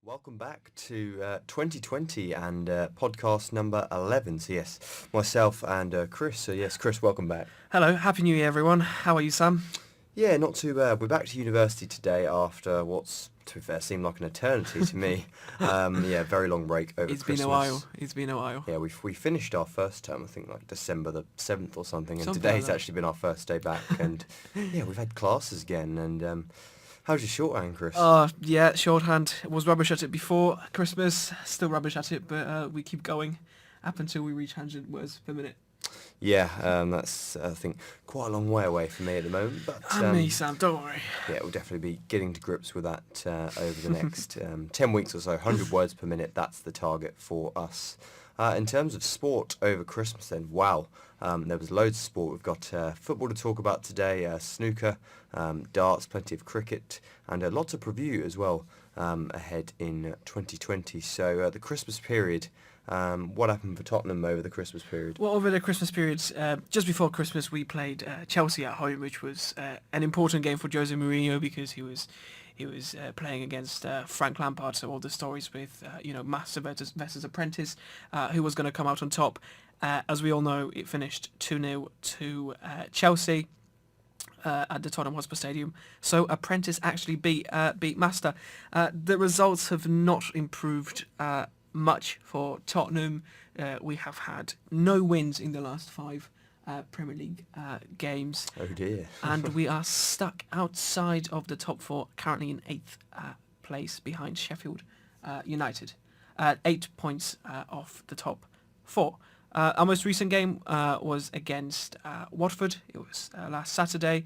Welcome back to 2020 and podcast number 11. So yes, myself and Chris. So yes, Chris, welcome back. Hello, Happy New Year everyone. How are you, Sam? Yeah, not too bad. We're back to university today after what's, to be fair, seemed like an eternity to me. Very long break over It's Christmas. been a while. Yeah, we finished our first term, I think like December the 7th or something, and Something today's like that. actually been our first day back. And yeah, we've had classes again. And how's your shorthand, Chris? Yeah, shorthand. Was rubbish at it before Christmas, still rubbish at it, but we keep going up until we reach 100 words per minute. Yeah, that's, I think, quite a long way away from me at the moment. But And me, Sam, don't worry. yeah, we'll definitely be getting to grips with that over the next 10 weeks or so. 100 words per minute, that's the target for us. In terms of sport over Christmas then, wow, there was loads of sport. We've got football to talk about today, snooker, darts, plenty of cricket, and lots of review as well ahead in 2020. So the Christmas period, what happened for Tottenham over the Christmas period? Well, over the Christmas period, just before Christmas, we played Chelsea at home, which was an important game for Jose Mourinho because he was playing against Frank Lampard, so all the stories with master versus apprentice, who was going to come out on top. As we all know, it finished 2-0 to Chelsea at the Tottenham Hotspur Stadium. So apprentice actually beat master. The results have not improved much for Tottenham. We have had no wins in the last 5 Premier League games. Oh dear. And we are stuck outside of the top 4, currently in 8th place behind Sheffield United. 8 points off the top 4. Our most recent game was against Watford. It was last Saturday.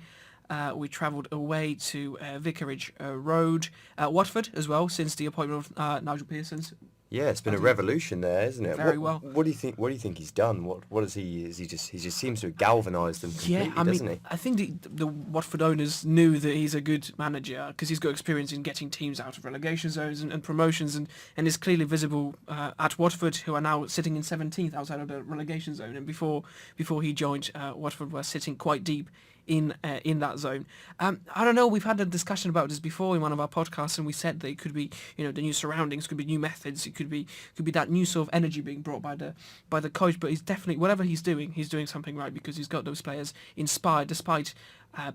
We travelled away to Vicarage Road. Watford as well, since the appointment of Nigel Pearson's. Yeah, it's been a revolution there, isn't it? Very well. What do you think? What do you think he's done? What is he? He just seems to have galvanised them completely, doesn't he? I think the Watford owners knew that he's a good manager because he's got experience in getting teams out of relegation zones and promotions, and is clearly visible at Watford, who are now sitting in 17th outside of the relegation zone. And before he joined, Watford were sitting quite deep in that zone. I don't know, we've had a discussion about this before in one of our podcasts, and we said that it could be, the new surroundings, could be new methods, it could be that new sort of energy being brought by the coach. But he's definitely, whatever he's doing something right, because he's got those players inspired despite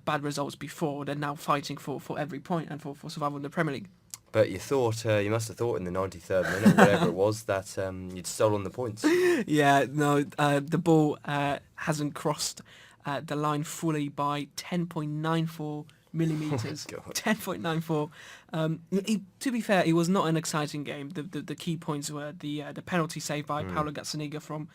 bad results before. They're now fighting for every point and for survival in the Premier League. But you must have thought in the 93rd minute, whatever it was, that you'd stolen the points. Yeah, no, the ball hasn't crossed the line fully by 10.94 millimetres. Oh 10.94. To be fair, it was not an exciting game. The key points were the penalty saved by Paulo Gazzaniga from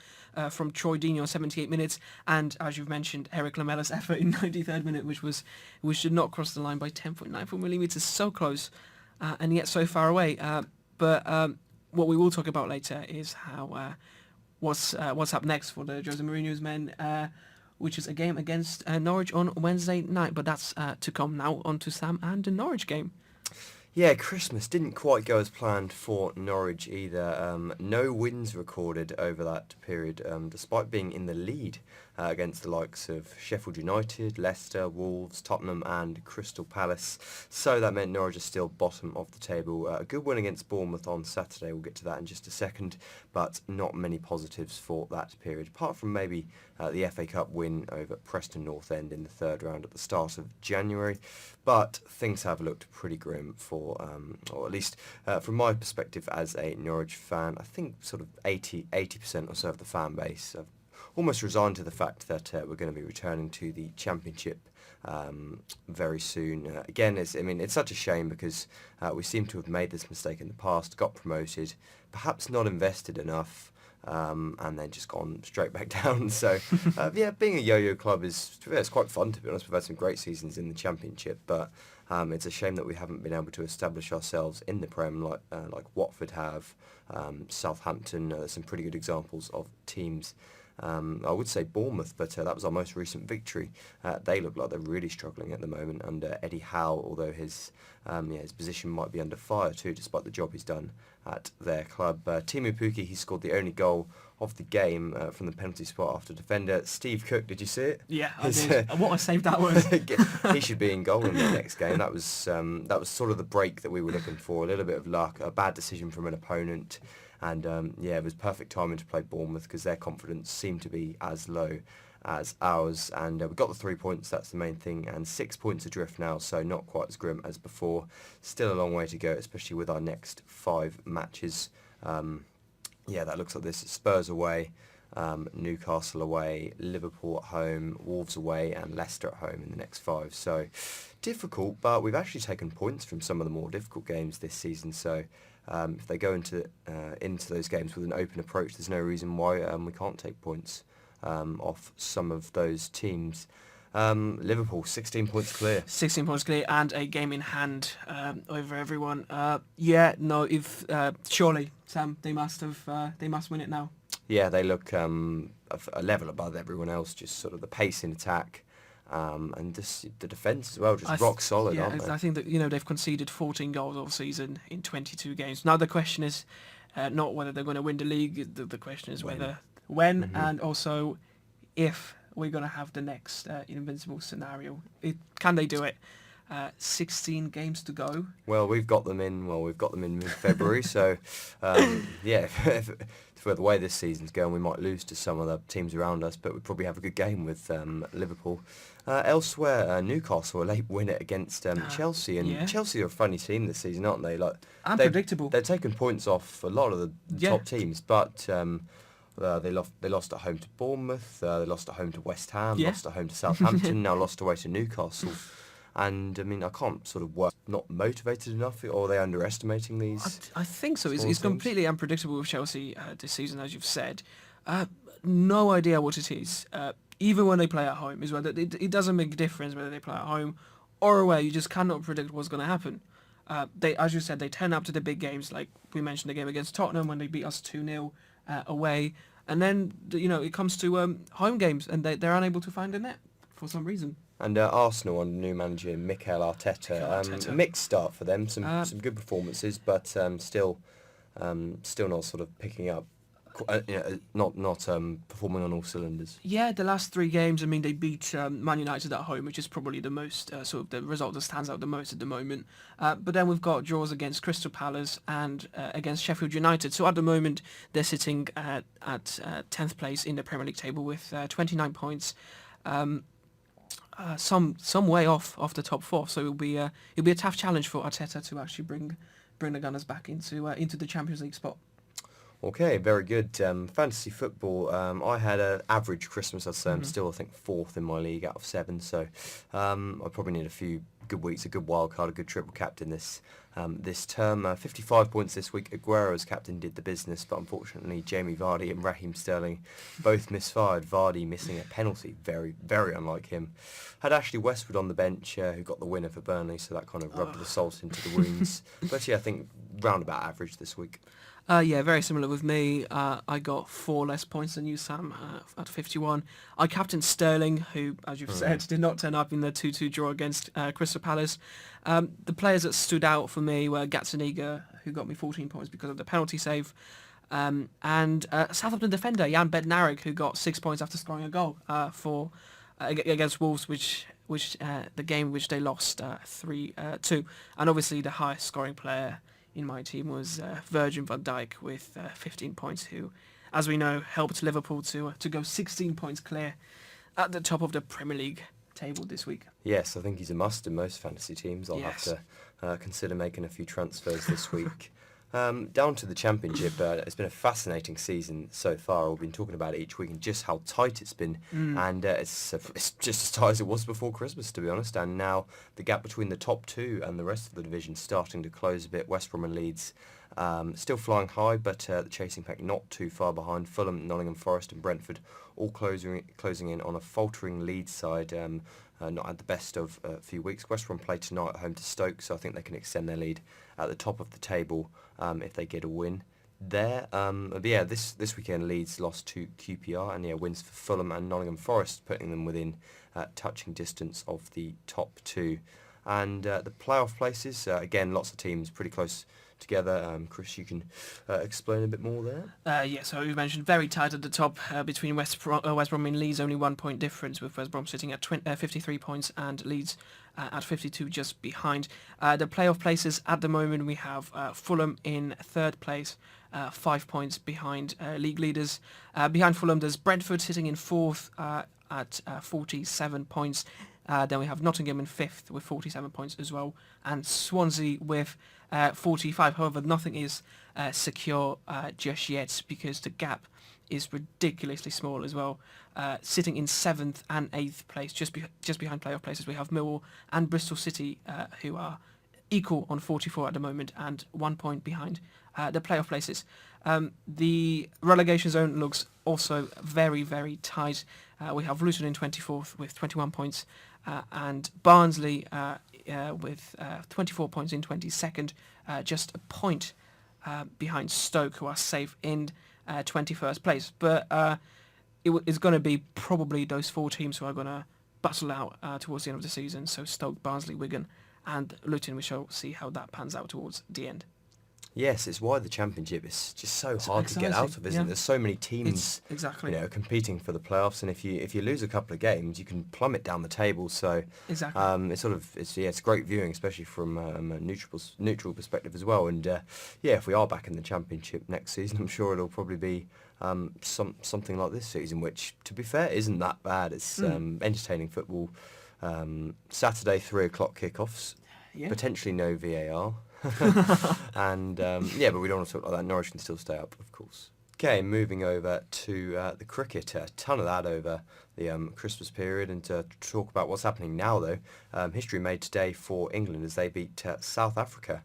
Troy Deeney on 78 minutes, and as you've mentioned, Eric Lamella's effort in 93rd minute, which did not cross the line by 10.94 millimetres. So close, and yet so far away. But what we will talk about later is how what's up next for the Jose Mourinho's men. Which is a game against Norwich on Wednesday night. But that's to come now. On to Sam and the Norwich game. Yeah, Christmas didn't quite go as planned for Norwich either. No wins recorded over that period, despite being in the lead against the likes of Sheffield United, Leicester, Wolves, Tottenham and Crystal Palace. So that meant Norwich is still bottom of the table. A good win against Bournemouth on Saturday, we'll get to that in just a second, but not many positives for that period, apart from maybe the FA Cup win over Preston North End in the 3rd round at the start of January. But things have looked pretty grim for, or at least from my perspective as a Norwich fan. I think sort of 80% or so of the fan base have almost resigned to the fact that we're going to be returning to the Championship very soon. Again, it's such a shame because we seem to have made this mistake in the past, got promoted, perhaps not invested enough, and then just gone straight back down. So, being a yo-yo club it's quite fun, to be honest. We've had some great seasons in the Championship, but it's a shame that we haven't been able to establish ourselves in the Prem like Watford have, Southampton. Some pretty good examples of teams. I would say Bournemouth, but that was our most recent victory. They look like they're really struggling at the moment under Eddie Howe, although his position might be under fire too, despite the job he's done at their club. Timu Puki, he scored the only goal of the game from the penalty spot after defender Steve Cook. Did you see it? Yeah, I did. What a save that was. He should be in goal in the next game. That was sort of the break that we were looking for. A little bit of luck, a bad decision from an opponent, and it was perfect timing to play Bournemouth because their confidence seemed to be as low as ours, and we got the 3 points. That's the main thing, and 6 points adrift now, so not quite as grim as before. Still a long way to go, especially with our next 5 matches. That looks like this: Spurs away, Newcastle away, Liverpool at home, Wolves away, and Leicester at home in the next 5. So difficult, but we've actually taken points from some of the more difficult games this season. So if they go into those games with an open approach, there's no reason why we can't take points off some of those teams. Liverpool, 16 points clear. 16 points clear and a game in hand over everyone. Surely, Sam, they must win it now. Yeah, they look a level above everyone else, just sort of the pace in attack and just the defence as well, just rock solid, aren't they? I think that they've conceded 14 goals all season in 22 games. Now the question is not whether they're going to win the league, the question is when and also if we're going to have the next invincible scenario. Can they do it? 16 games to go. Well, we've got them in mid-February, so for the way this season's going, we might lose to some of the teams around us, but we probably have a good game with Liverpool. Elsewhere, Newcastle, a late winner against Chelsea, and Chelsea are a funny team this season, aren't they? Unpredictable. They've taken points off a lot of the top teams, but they lost at home to Bournemouth, they lost at home to West Ham, lost at home to Southampton, now lost away to Newcastle. And I mean, I can't sort of work not motivated enough, or are they underestimating these? I think so. It's completely unpredictable with Chelsea this season, as you've said. No idea what it is. Even when they play at home as well, it doesn't make a difference whether they play at home or away. You just cannot predict what's going to happen. As you said, they turn up to the big games, like we mentioned the game against Tottenham when they beat us 2-0 away, and then it comes to home games and they're unable to find a net for some reason. And Arsenal under new manager Mikel Arteta, a mixed start for them. Some good performances, but still not sort of picking up. Not performing on all cylinders. Yeah, the last 3 games. I mean, they beat Man United at home, which is probably the most sort of the result that stands out the most at the moment. But then we've got draws against Crystal Palace and against Sheffield United. So at the moment, they're sitting at 10th place in the Premier League table with 29 points. Some way off the top 4, so it'll be a tough challenge for Arteta to actually bring the Gunners back into the Champions League spot. Okay, very good. Fantasy football. I had an average Christmas. I'd say I'm still, I think, 4th in my league out of 7. So I probably need a few good weeks, a good wild card, a good triple captain this term. 55 points this week. Aguero's captain did the business, but unfortunately Jamie Vardy and Raheem Sterling both misfired. Vardy missing a penalty, very, very unlike him. Had Ashley Westwood on the bench, who got the winner for Burnley, so that kind of rubbed the salt into the wounds. But I think roundabout average this week. Very similar with me. I got 4 less points than you, Sam, at 51. I captained Sterling, who, as you've said, did not turn up in the 2-2 draw against Crystal Palace. The players that stood out for me were Gazzaniga, who got me 14 points because of the penalty save, and Southampton defender Jan Bednarik, who got 6 points after scoring a goal against Wolves, which the game which they lost 3-2. And obviously the highest scoring player in my team was Virgil van Dijk with 15 points, who, as we know, helped Liverpool to go 16 points clear at the top of the Premier League table this week. Yes, I think he's a must in most fantasy teams. I'll have to consider making a few transfers this week. Down to the Championship, it's been a fascinating season so far. We've been talking about it each week and just how tight it's been. And it's just as tight as it was before Christmas, to be honest. And now the gap between the top 2 and the rest of the division starting to close a bit. West Brom and Leeds still flying high, but the chasing pack not too far behind. Fulham, Nottingham Forest and Brentford all closing in on a faltering Leeds side. Not had the best of a few weeks. West Brom play tonight at home to Stoke, so I think they can extend their lead at the top of the table if they get a win there. But this weekend Leeds lost to QPR, and wins for Fulham and Nottingham Forest, putting them within touching distance of the top 2. And the playoff places, again, lots of teams pretty close together. Chris, you can explain a bit more there. Yeah, so we mentioned very tight at the top between West Brom and Leeds, only 1 point difference, with West Brom sitting at 53 points and Leeds at 52 just behind. The playoff places at the moment, we have Fulham in third place, 5 points behind league leaders. Behind Fulham there's Brentford sitting in fourth at 47 points. Then we have Nottingham in fifth with 47 points as well, and Swansea with 45. However, nothing is secure just yet, because the gap is ridiculously small as well. Sitting in seventh and eighth place, just behind playoff places, we have Millwall and Bristol City, who are equal on 44 at the moment and 1 point behind the playoff places. The relegation zone looks also very, very tight. We have Luton in 24th with 21 points, and Barnsley with 24 points in 22nd, just a point behind Stoke, who are safe in 21st place. But it's going to be probably those four teams who are going to battle out towards the end of the season. So Stoke, Barnsley, Wigan and Luton. We shall see how that pans out towards the end. Yes, it's why the Championship is just so hard to get out of, isn't it? There's so many teams, competing for the playoffs, and if you lose a couple of games, you can plummet down the table. So it's great viewing, especially from a neutral perspective as well. And if we are back in the Championship next season, I'm sure it'll probably be something like this season, which, to be fair, isn't that bad. It's entertaining football. Saturday 3:00 kickoffs, potentially no VAR. And but we don't want to talk like that. Norwich can still stay up, of course. Okay, moving over to the cricket. A ton of that over the Christmas period, and to talk about what's happening now, though. History made today for England as they beat South Africa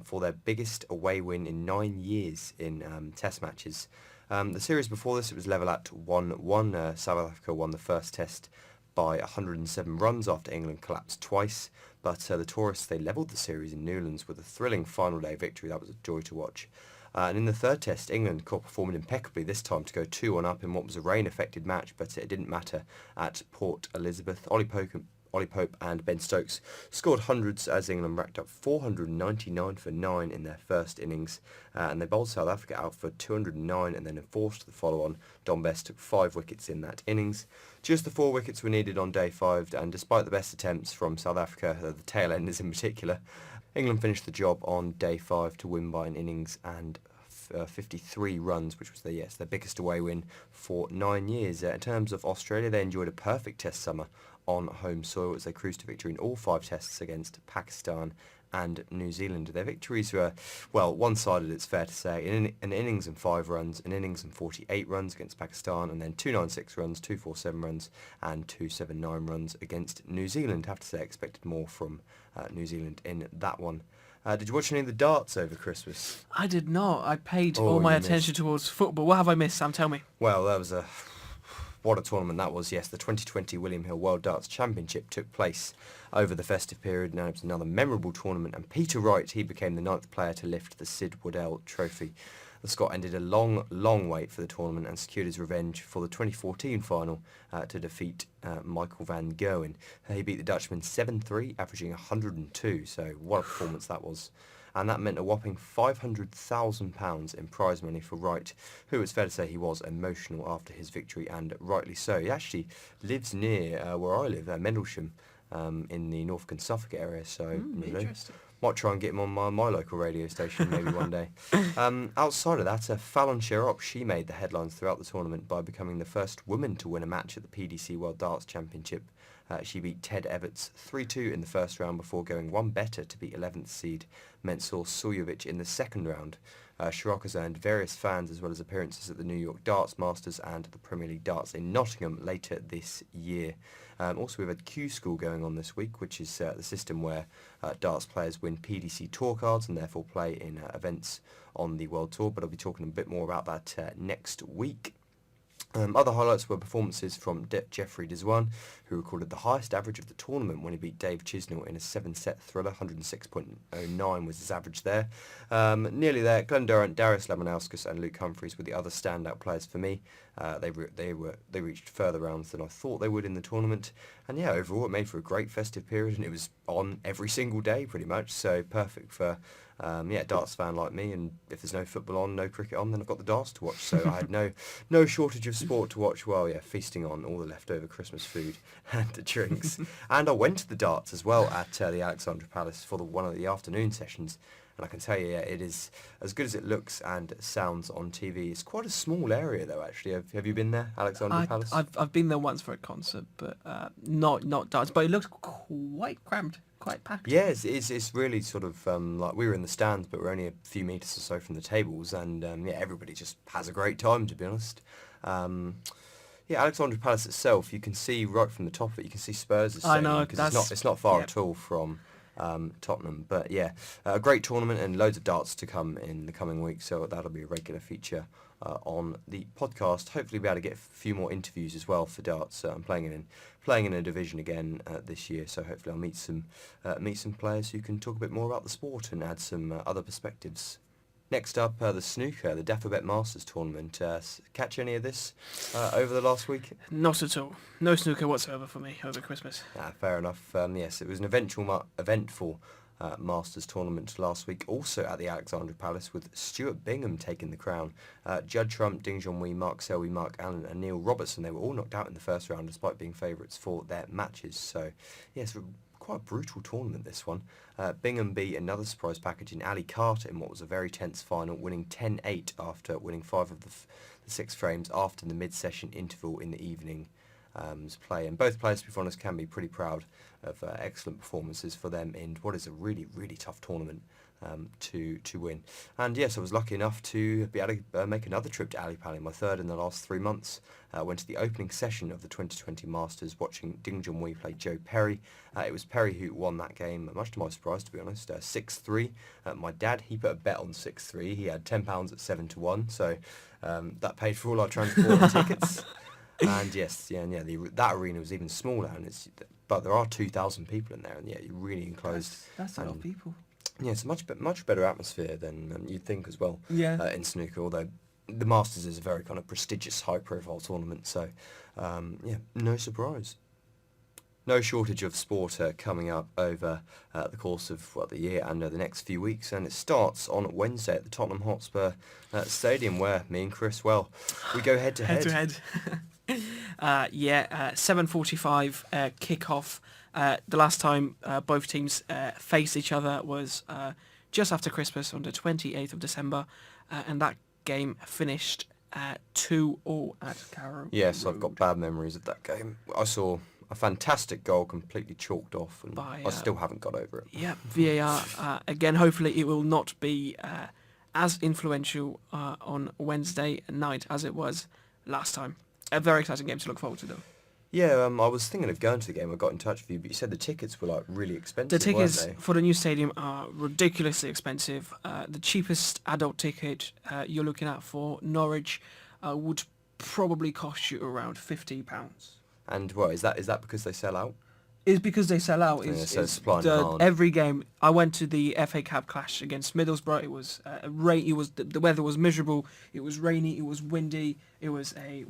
for their biggest away win in 9 years in Test matches. The series before this, it was level at 1-1. South Africa won the first Test by 107 runs after England collapsed twice. But the tourists, they levelled the series in Newlands with a thrilling final day victory. That was a joy to watch. And in the third Test, England performed impeccably this time to go 2-1 up in what was a rain-affected match, but it didn't matter at Port Elizabeth. Ollie Pope and Ben Stokes scored hundreds as England racked up 499 for 9 in their first innings, and they bowled South Africa out for 209 and then enforced the follow-on. Dom Best took 5 wickets in that innings. Just the 4 wickets were needed on day 5, and despite the best attempts from South Africa, the tail enders in particular, England finished the job on day 5 to win by an innings and 53 runs, which was their biggest away win for 9 years. In terms of Australia, they enjoyed a perfect Test summer on home soil as they cruised to victory in all 5 Tests against Pakistan and New Zealand. Their victories were, one-sided, it's fair to say. An innings and 5 runs, an innings and 48 runs against Pakistan, and then 296 runs, 247 runs, and 279 runs against New Zealand. I have to say I expected more from New Zealand in that one. Did you watch any of the darts over Christmas? I did not. I paid all my attention towards football. What have I missed, Sam? Tell me. Well, that was what a tournament that was. Yes, the 2020 William Hill World Darts Championship took place over the festive period. Now it was another memorable tournament, and Peter Wright, he became the 9th player to lift the Sid Waddell Trophy. The Scot ended a long wait for the tournament and secured his revenge for the 2014 final to defeat Michael van Gerwen. He beat the Dutchman 7-3, averaging 102, so what a performance that was. And that meant a whopping £500,000 in prize money for Wright, who, it's fair to say, he was emotional after his victory, and rightly so. He actually lives near where I live, Mendlesham, in the Norfolk and Suffolk area, so interesting. Might try and get him on my local radio station maybe one day. Outside of that, Fallon Sherrock, she made the headlines throughout the tournament by becoming the first woman to win a match at the PDC World Darts Championship. She beat Ted Everts 3-2 in the first round before going one better to beat 11th seed Mensur Suljovic in the second round. Sherrock has earned various fans as well as appearances at the New York Darts Masters and the Premier League Darts in Nottingham later this year. Also, we've had Q School going on this week, which is the system where darts players win PDC Tour cards and therefore play in events on the World Tour, but I'll be talking a bit more about that next week. Other highlights were performances from Jeffrey Deswan, who recorded the highest average of the tournament when he beat Dave Chisnell in a 7-set thriller. 106.09 was his average there. Nearly there, Glenn Durrant, Darius Lamanauskas and Luke Humphries were the other standout players for me. They reached further rounds than I thought they would in the tournament, and yeah, overall it made for a great festive period, and it was on every single day pretty much, so perfect for a darts fan like me. And if there's no football on, no cricket on, then I've got the darts to watch. So I had no shortage of sport to watch. Well, yeah, feasting on all the leftover Christmas food and the drinks, and I went to the darts as well at the Alexandra Palace for one of the afternoon sessions. And I can tell you, yeah, it is as good as it looks and sounds on TV. It's quite a small area, though. Actually, have you been there, Alexandra Palace? I've been there once for a concert, but not darts. But it looks quite cramped, quite packed. Yeah, it's really sort of like we were in the stands, but we're only a few metres or so from the tables, and everybody just has a great time, to be honest. Alexandra Palace itself, you can see right from the top of it, you can see Spurs' stadium. I know, because it's not far at all from Tottenham. But yeah, a great tournament and loads of darts to come in the coming weeks, so that'll be a regular feature on the podcast. Hopefully be able to get a few more interviews as well for darts. I'm playing in a division again this year, so hopefully I'll meet some players who can talk a bit more about the sport and add some other perspectives. Next up, the snooker, the Dapperbet Masters tournament. Catch any of this over the last week? Not at all. No snooker whatsoever for me over Christmas. Fair enough. Yes, it was an eventful Masters tournament last week, also at the Alexandra Palace, with Stuart Bingham taking the crown. Judd Trump, Ding Junhui, Mark Selby, Mark Allen and Neil Robertson, they were all knocked out in the first round despite being favourites for their matches. So, yes, quite a brutal tournament, this one. Bingham beat another surprise package in Ali Carter in what was a very tense final, winning 10-8 after winning 5 of the 6 frames after the mid-session interval in the evening's play. And both players, to be honest, can be pretty proud of excellent performances for them in what is a really, really tough tournament to win. And yes, I was lucky enough to be able to make another trip to Ali Pali, my third in the last 3 months. Went to the opening session of the 2020 Masters, watching Ding Junhui play Joe Perry. It was Perry who won that game, much to my surprise, to be honest, 6-3. My dad, he put a bet on 6-3. He had £10 at 7-1, so that paid for all our transport and tickets. And yes, that arena was even smaller, but there are 2,000 people in there, and yeah, you're really enclosed. That's a lot of people. Yeah, it's a much better atmosphere than you'd think as well. Yeah. In snooker, although the Masters is a very kind of prestigious, high-profile tournament, so no surprise. No shortage of sport coming up over the course of the year and the next few weeks, and it starts on Wednesday at the Tottenham Hotspur Stadium, where me and Chris, we go head to head. Head to head. 7:45 kick-off. The last time both teams faced each other was just after Christmas on the 28th of December, and that game finished 2-2 at Carrow Yes, Road. I've got bad memories of that game. I saw a fantastic goal completely chalked off, and I still haven't got over it. Yeah, VAR. Again, hopefully it will not be as influential on Wednesday night as it was last time. A very exciting game to look forward to, though. Yeah, I was thinking of going to the game. I got in touch with you, but you said the tickets were really expensive. The tickets weren't they? for the new stadium are ridiculously expensive. The cheapest adult ticket you're looking at for Norwich would probably cost you around £50. And what is that? Is that because they sell out? It's because they sell out. So supply and demand. Every game. I went to the FA Cup clash against Middlesbrough. It was rain. It was the weather was miserable. It was rainy. It was windy. It was a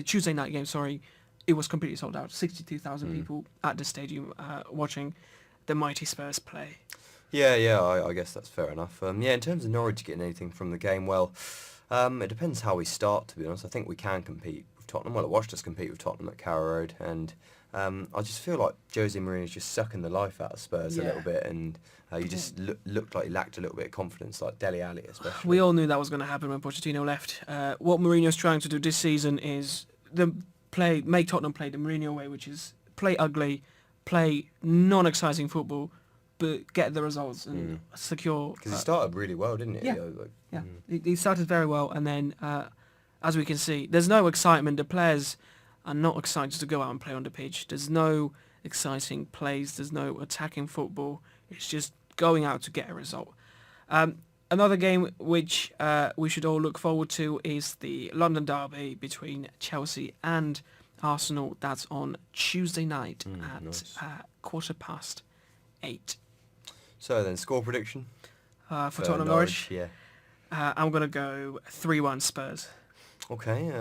Tuesday night game. Sorry. It was completely sold out. 62,000 people at the stadium watching the mighty Spurs play. Yeah, I guess that's fair enough. In terms of Norwich getting anything from the game, it depends how we start, to be honest. I think we can compete with Tottenham. Well, I watched us compete with Tottenham at Carrow Road, and I just feel like Jose Mourinho's just sucking the life out of Spurs a little bit, and you just looked like he lacked a little bit of confidence, like Dele Alli especially. We all knew that was going to happen when Pochettino left. What Mourinho's trying to do this season is make Tottenham play the Mourinho way, which is play ugly, play non-exciting football, but get the results and secure. Because he started really well, didn't he? Yeah. He started very well, and then, as we can see, there's no excitement. The players are not excited to go out and play on the pitch. There's no exciting plays. There's no attacking football. It's just going out to get a result. Another game which we should all look forward to is the London derby between Chelsea and Arsenal. That's on Tuesday night at nice. 8:15. So then, score prediction? For Tottenham Norwich? Yeah. I'm going to go 3-1 Spurs. Okay,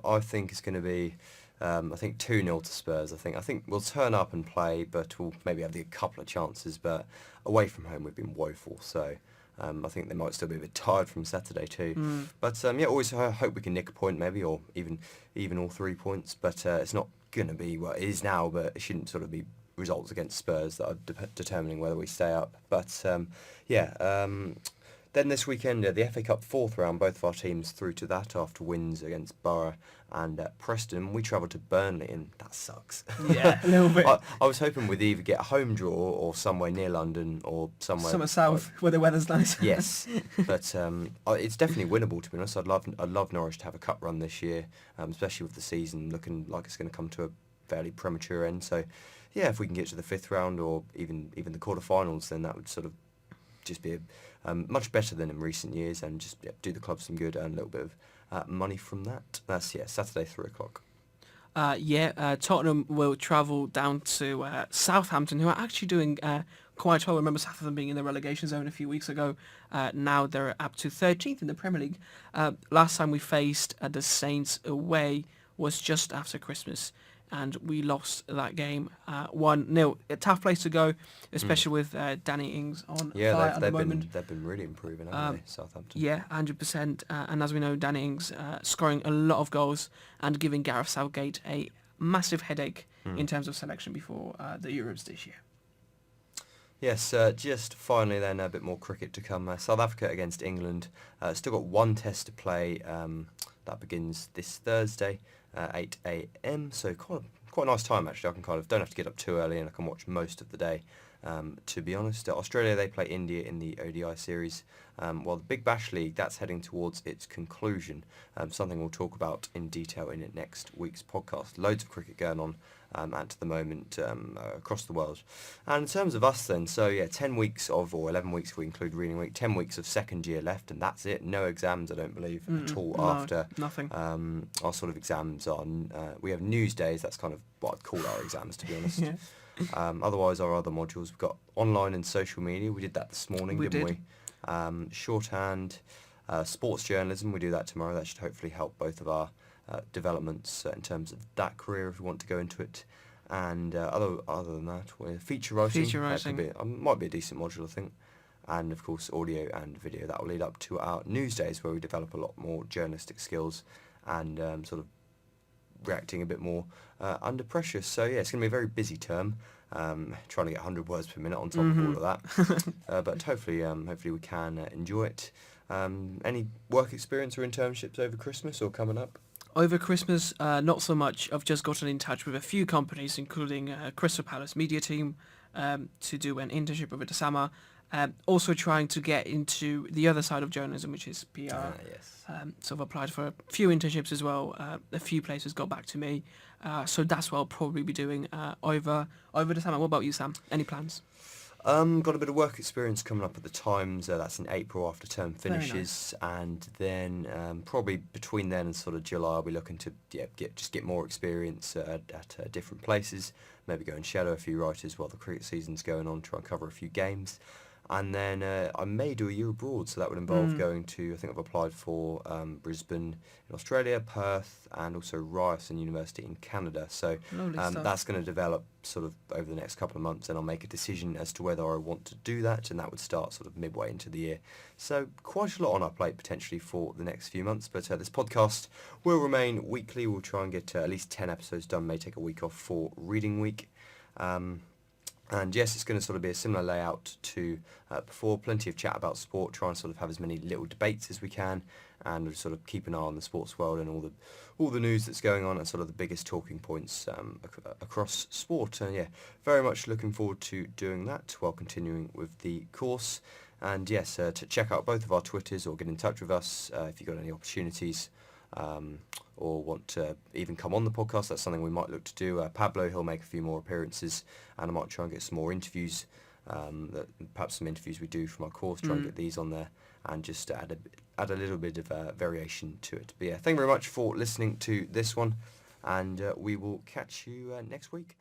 I think it's going to be, I think 2-0 to Spurs. I think we'll turn up and play, but we'll maybe have a couple of chances. But away from home, we've been woeful. So I think they might still be a bit tired from Saturday too. But yeah, always hope we can nick a point maybe, or even all 3 points. But it's not going to be what it is now. But it shouldn't sort of be results against Spurs that are determining whether we stay up. But yeah. Then this weekend, the FA Cup fourth round, both of our teams through to that after wins against Borough and Preston. We travelled to Burnley, and that sucks. Yeah, a little bit. I was hoping we'd either get a home draw or somewhere near London or somewhere south where the weather's nice. Yes, but it's definitely winnable, to be honest. I'd love Norwich to have a cup run this year, especially with the season looking like it's going to come to a fairly premature end. So, yeah, if we can get to the fifth round or even the quarterfinals, then that would sort of just be much better than in recent years, and just do the club some good and a little bit of money from that. That's Saturday 3:00. Tottenham will travel down to Southampton, who are actually doing quite well. Remember Southampton being in the relegation zone a few weeks ago. Now they're up to 13th in the Premier League. Last time we faced the Saints away was just after Christmas, and we lost that game 1-0. A tough place to go, especially with Danny Ings on fire at the moment. They've been really improving, haven't they, Southampton? Yeah, 100%. And as we know, Danny Ings scoring a lot of goals and giving Gareth Southgate a massive headache in terms of selection before the Euros this year. Yes, just finally then a bit more cricket to come. South Africa against England. Still got one test to play. That begins this Thursday, 8 a.m. So quite a nice time actually. I can don't have to get up too early, and I can watch most of the day. To be honest, Australia, they play India in the ODI series, while the Big Bash League, that's heading towards its conclusion. Something we'll talk about in detail in next week's podcast. Loads of cricket going on at the moment across the world. And in terms of us then, so yeah, 10 weeks or 11 weeks if we include reading week, 10 weeks of second year left, and that's it. No exams, I don't believe, at all after. Nothing. Our sort of exams are, we have news days, that's kind of what I'd call our exams, to be honest. Yeah. Otherwise, our other modules, we've got online and social media. We did that this morning, didn't we? Shorthand, sports journalism, we do that tomorrow. That should hopefully help both of our developments in terms of that career if we want to go into it. And other than that, feature writing. Might be a decent module, I think. And of course, audio and video. That will lead up to our news days, where we develop a lot more journalistic skills and sort of reacting a bit more under pressure. So yeah, it's going to be a very busy term. Trying to get 100 words per minute on top of all of that. But hopefully we can enjoy it. Any work experience or internships over Christmas or coming up? Over Christmas, not so much. I've just gotten in touch with a few companies, including Crystal Palace media team, to do an internship over the summer. Also trying to get into the other side of journalism, which is PR. Yes. So I've applied for a few internships as well. A few places got back to me. So that's what I'll probably be doing over the summer. What about you, Sam? Any plans? Got a bit of work experience coming up at the Times. That's in April after term finishes, and then probably between then and sort of July, I'll be looking to get more experience at different places. Maybe go and shadow a few writers while the cricket season's going on. Try and cover a few games. And then I may do a year abroad, so that would involve going to, I think I've applied for Brisbane in Australia, Perth, and also Ryerson University in Canada. So that's going to develop sort of over the next couple of months, and I'll make a decision as to whether I want to do that, and that would start sort of midway into the year. So quite a lot on our plate potentially for the next few months, but this podcast will remain weekly. We'll try and get at least 10 episodes done, may take a week off for reading week. And yes, it's going to sort of be a similar layout to before. Plenty of chat about sport, try and sort of have as many little debates as we can, and sort of keep an eye on the sports world and all the news that's going on and sort of the biggest talking points across sport. And yeah, very much looking forward to doing that while continuing with the course. And yes, to check out both of our Twitters or get in touch with us if you've got any opportunities. Or want to even come on the podcast, that's something we might look to do. Pablo, he'll make a few more appearances, and I might try and get some more interviews, perhaps some interviews we do from our course, try and get these on there, and just add a little bit of variation to it. But yeah, thank you very much for listening to this one, and we will catch you next week.